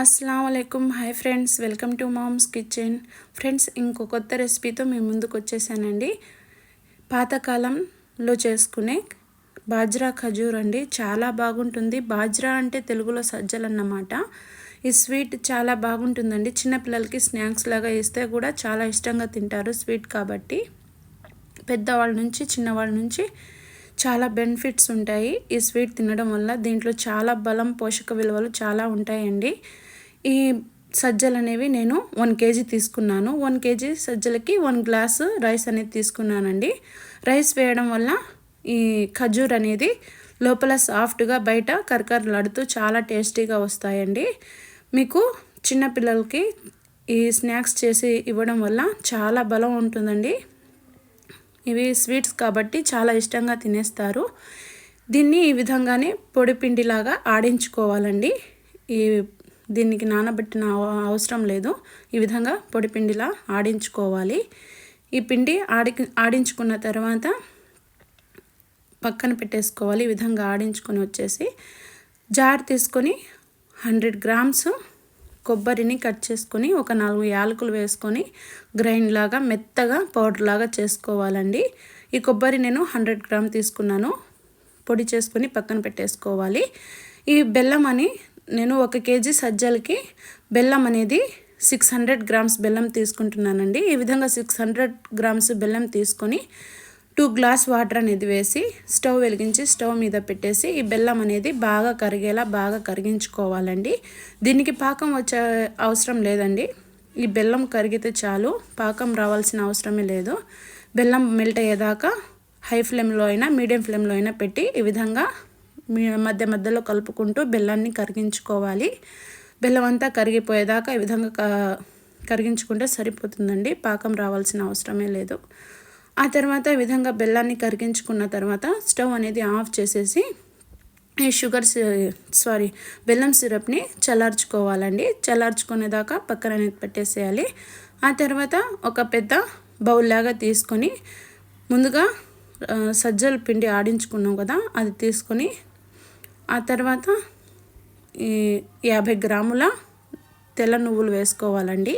अस्सलाम वालेकुम hi friends welcome to mom's kitchen friends ఇంకో కొత్త రెసిపీతో మేము ముందుకు వచ్చేసానండి. పాతకాలంలో చేసుకునే బాజ్రా ఖజూర్ అండి. చాలా బాగుంటుంది. బాజ్రా అంటే తెలుగులో సజ్జలు అన్నమాట. ఈ స్వీట్ చాలా బాగుంటుందండి. చిన్నపిల్లలకి స్నాక్స్ లాగా ఇస్తే కూడా చాలా ఇష్టంగా తింటారు స్వీట్ కాబట్టి. పెద్దవాళ్ళ నుంచి చిన్నవాళ్ళ నుంచి చాలా బెనిఫిట్స్ ఉంటాయి ఈ స్వీట్ తినడం వల్ల. దీంట్లో చాలా బలం పోషక విలువలు చాలా ఉంటాయండి. ఈ సజ్జలు అనేవి నేను 1 కేజీ తీసుకున్నాను. 1 కేజీ సజ్జలకి 1 గ్లాసు రైస్ అనేది తీసుకున్నానండి. రైస్ వేయడం వల్ల ఈ ఖజూర్ అనేది లోపల సాఫ్ట్గా బయట కరకరలాడుతూ చాలా టేస్టీగా వస్తాయండి. మీకు చిన్నపిల్లలకి ఈ స్నాక్స్ చేసి ఇవ్వడం వల్ల చాలా బలం ఉంటుందండి. ఇవి స్వీట్స్ కాబట్టి చాలా ఇష్టంగా తినేస్తారు. దీన్ని ఈ విధంగానే పొడి పిండిలాగా ఆడించుకోవాలండి. దీనికి నానబెట్టిన అవసరం లేదు. ఈ విధంగా పొడి పిండిలా ఆడించుకోవాలి. ఈ పిండి ఆడించుకున్న తర్వాత పక్కన పెట్టేసుకోవాలి. ఈ విధంగా ఆడించుకొని వచ్చేసి జార్ తీసుకొని 100 గ్రామ్స్ కొబ్బరిని కట్ చేసుకొని ఒక 4 యాలకులు వేసుకొని గ్రైండ్ లాగా మెత్తగా పౌడర్ లాగా చేసుకోవాలండి. ఈ కొబ్బరి నేను 100 గ్రామ్ తీసుకున్నాను. పొడి చేసుకొని పక్కన పెట్టేసుకోవాలి. ఈ బెల్లం అని నేను 1 కేజీ సజ్జలకి బెల్లం అనేది 600 గ్రామ్స్ బెల్లం తీసుకుంటున్నానండి. ఈ విధంగా 600 గ్రామ్స్ బెల్లం తీసుకొని 2 గ్లాస్ వాటర్ అనేది వేసి స్టవ్ వెలిగించి స్టవ్ మీద పెట్టేసి ఈ బెల్లం అనేది బాగా కరిగేలా బాగా కరిగించుకోవాలండి. దీనికి పాకం వచ్చే అవసరం లేదండి. ఈ బెల్లం కరిగితే చాలు, పాకం రావాల్సిన అవసరమే లేదు. బెల్లం మెల్ట్ అయ్యేదాకా హై ఫ్లేమ్లో అయినా మీడియం ఫ్లేమ్లో అయినా పెట్టి ఈ విధంగా మధ్య మధ్యలో కలుపుకుంటూ బెల్లాన్ని కరిగించుకోవాలి. బెల్లం అంతా కరిగిపోయేదాకా ఈ విధంగా కరిగించుకుంటే సరిపోతుందండి. పాకం రావాల్సిన అవసరమే లేదు. ఆ తర్వాత ఈ విధంగా బెల్లాన్ని కరిగించుకున్న తర్వాత స్టవ్ అనేది ఆఫ్ చేసేసి ఈ బెల్లం సిరప్ని చల్లార్చుకోవాలండి. చల్లార్చుకునేదాకా పక్కన అనేది పెట్టేసేయాలి. ఆ తర్వాత ఒక పెద్ద బౌల్ లాగా తీసుకొని ముందుగా సజ్జల పిండి ఆడించుకున్నాం కదా అది తీసుకొని ఆ తర్వాత 50 గ్రాముల తెల్ల నువ్వులు వేసుకోవాలండి.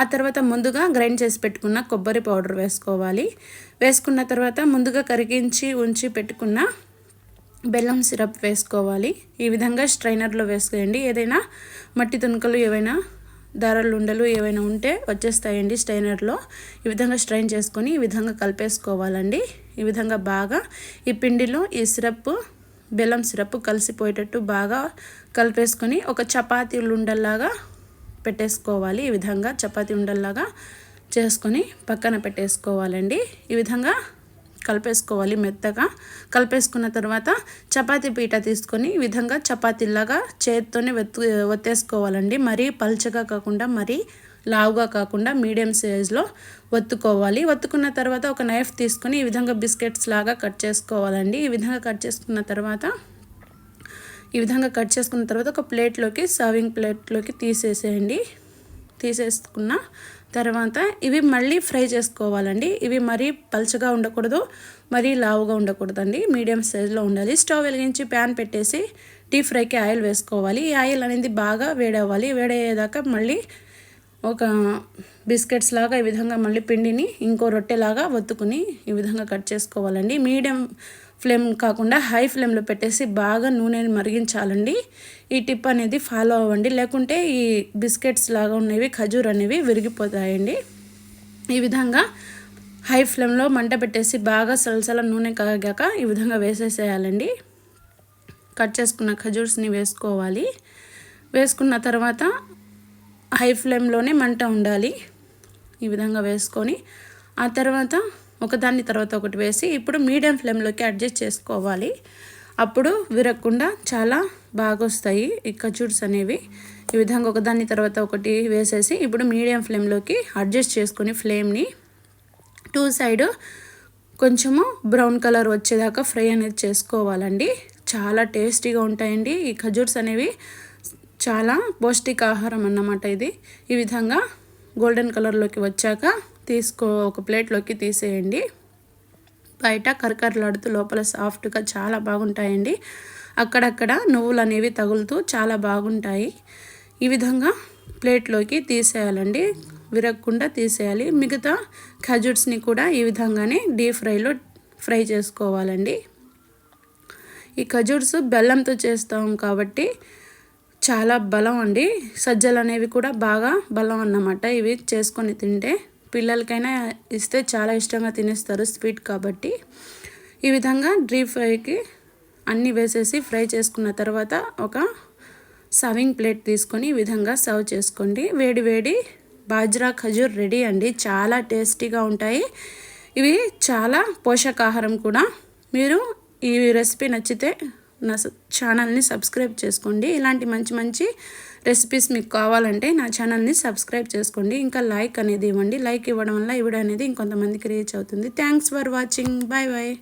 ఆ తర్వాత ముందుగా గ్రైండ్ చేసి పెట్టుకున్న కొబ్బరి పౌడర్ వేసుకోవాలి. వేసుకున్న తర్వాత ముందుగా కరిగించి ఉంచి పెట్టుకున్న బెల్లం సిరప్ వేసుకోవాలి. ఈ విధంగా స్ట్రైనర్లో వేసుకోండి. ఏదైనా మట్టి తునకలు ఏవైనా దారాలు ఉండలు ఏవైనా ఉంటే వచ్చేస్తాయండి స్ట్రైనర్లో. ఈ విధంగా స్ట్రైన్ చేసుకొని ఈ విధంగా కలిపేసుకోవాలండి. ఈ విధంగా బాగా ఈ పిండిలో ఈ సిరప్ బెల్లం సిరప్ కలిసిపోయేటట్టు బాగా కలిపేసుకొని ఒక చపాతీ ఉండల్లాగా పెట్టేసుకోవాలి. ఈ విధంగా చపాతీ ఉండల్లాగా చేసుకొని పక్కన పెట్టేసుకోవాలండి. ఈ విధంగా కలిపేసుకోవాలి. మెత్తగా కలిపేసుకున్న తర్వాత చపాతీ పీట తీసుకొని ఈ విధంగా చపాతీలాగా చేత్తోనే ఒత్తేసుకోవాలండి. మరీ పల్చగా కాకుండా మరీ లావుగా కాకుండా మీడియం సైజులో ఒత్తుకోవాలి. ఒత్తుకున్న తర్వాత ఒక నైఫ్ తీసుకొని ఈ విధంగా బిస్కెట్స్ లాగా కట్ చేసుకోవాలండి. ఈ విధంగా కట్ చేసుకున్న తర్వాత ఒక ప్లేట్లోకి సర్వింగ్ ప్లేట్లోకి తీసేసేయండి. తీసేసుకున్న తర్వాత ఇవి మళ్ళీ ఫ్రై చేసుకోవాలండి. ఇవి మరీ పల్చగా ఉండకూడదు, మరీ లావుగా ఉండకూడదండి. మీడియం సైజులో ఉండాలి. స్టవ్ వెలిగించి ప్యాన్ పెట్టేసి డీప్ ఫ్రైకి ఆయిల్ వేసుకోవాలి. ఈ ఆయిల్ అనేది బాగా వేడవ్వాలి. వేడయ్యేదాకా మళ్ళీ ఒక బిస్కెట్స్ లాగా ఈ విధంగా మళ్ళీ పిండిని ఇంకో రొట్టెలాగా ఒత్తుకుని ఈ విధంగా కట్ చేసుకోవాలండి. మీడియం ఫ్లేమ్ కాకుండా హై ఫ్లేమ్లో పెట్టేసి బాగా నూనెని మరిగించాలండి. ఈ టిప్ అనేది ఫాలో అవ్వండి, లేకుంటే ఈ బిస్కెట్స్ లాగా ఉన్నవి ఖజూర్ అనేవి విరిగిపోతాయండి. ఈ విధంగా హై ఫ్లేమ్లో మంట పెట్టేసి బాగా సలసల నూనె కాగాక ఈ విధంగా వేసేసేయాలండి. కట్ చేసుకున్న ఖజూర్స్ని వేసుకోవాలి. వేసుకున్న తర్వాత హై ఫ్లేమ్లోనే మంట ఉండాలి. ఈ విధంగా వేసుకొని ఆ తర్వాత ఒకదాని తర్వాత ఒకటి వేసి ఇప్పుడు మీడియం ఫ్లేమ్లోకి అడ్జస్ట్ చేసుకోవాలి. అప్పుడు విరగకుండా చాలా బాగా వస్తాయి ఈ ఖజూర్స్ అనేవి. ఈ విధంగా ఒకదాని తర్వాత ఒకటి వేసేసి ఇప్పుడు మీడియం ఫ్లేమ్లోకి అడ్జస్ట్ చేసుకొని ఫ్లేమ్ని 2 సైడ్ కొంచెము బ్రౌన్ కలర్ వచ్చేదాకా ఫ్రై అనేది చేసుకోవాలండి. చాలా టేస్టీగా ఉంటాయండి ఈ ఖజూర్స్ అనేవి. చాలా పౌష్టికాహారం అన్నమాట ఇది. ఈ విధంగా గోల్డెన్ కలర్లోకి వచ్చాక ఒక ప్లేట్లోకి తీసేయండి. బయట కరకరలాడుతూ లోపల సాఫ్ట్గా చాలా బాగుంటాయండి. అక్కడక్కడ నువ్వులు అనేవి తగులుతూ చాలా బాగుంటాయి. ఈ విధంగా ప్లేట్లోకి తీసేయాలండి, విరగకుండా తీసేయాలి. మిగతా ఖజూర్స్ని కూడా ఈ విధంగానే డీప్ ఫ్రైలో ఫ్రై చేసుకోవాలండి. ఈ ఖజూర్స్ బెల్లంతో చేస్తాం కాబట్టి చాలా బలం అండి. సజ్జలు అనేవి కూడా బాగా బలం అన్నమాట. ఇవి చేసుకొని తింటే పిల్లలకైనా ఇస్తే చాలా ఇష్టంగా తినేస్తారు, స్వీట్ కాబట్టి. ఈ విధంగా డీప్ ఫ్రైకి అన్నీ వేసేసి ఫ్రై చేసుకున్న తర్వాత ఒక సర్వింగ్ ప్లేట్ తీసుకొని ఈ విధంగా సర్వ్ చేసుకోండి. వేడి వేడి బాజ్రా ఖజూర్ రెడీ అండి. చాలా టేస్టీగా ఉంటాయి. ఇవి చాలా పోషకాహారం కూడా. మీరు ఈ రెసిపీ నచ్చితే నా ఛానల్ని సబ్స్క్రైబ్ చేసుకోండి. ఇలాంటి మంచి మంచి రెసిపీస్ మీకు కావాలంటే నా ఛానల్ని సబ్స్క్రైబ్ చేసుకోండి. ఇంకా లైక్ అనేది ఇవ్వండి. లైక్ ఇవ్వడం వల్ల ఈ వీడియో అనేది ఇంకొంతమందికి రీచ్ అవుతుంది. Thanks for watching. Bye bye.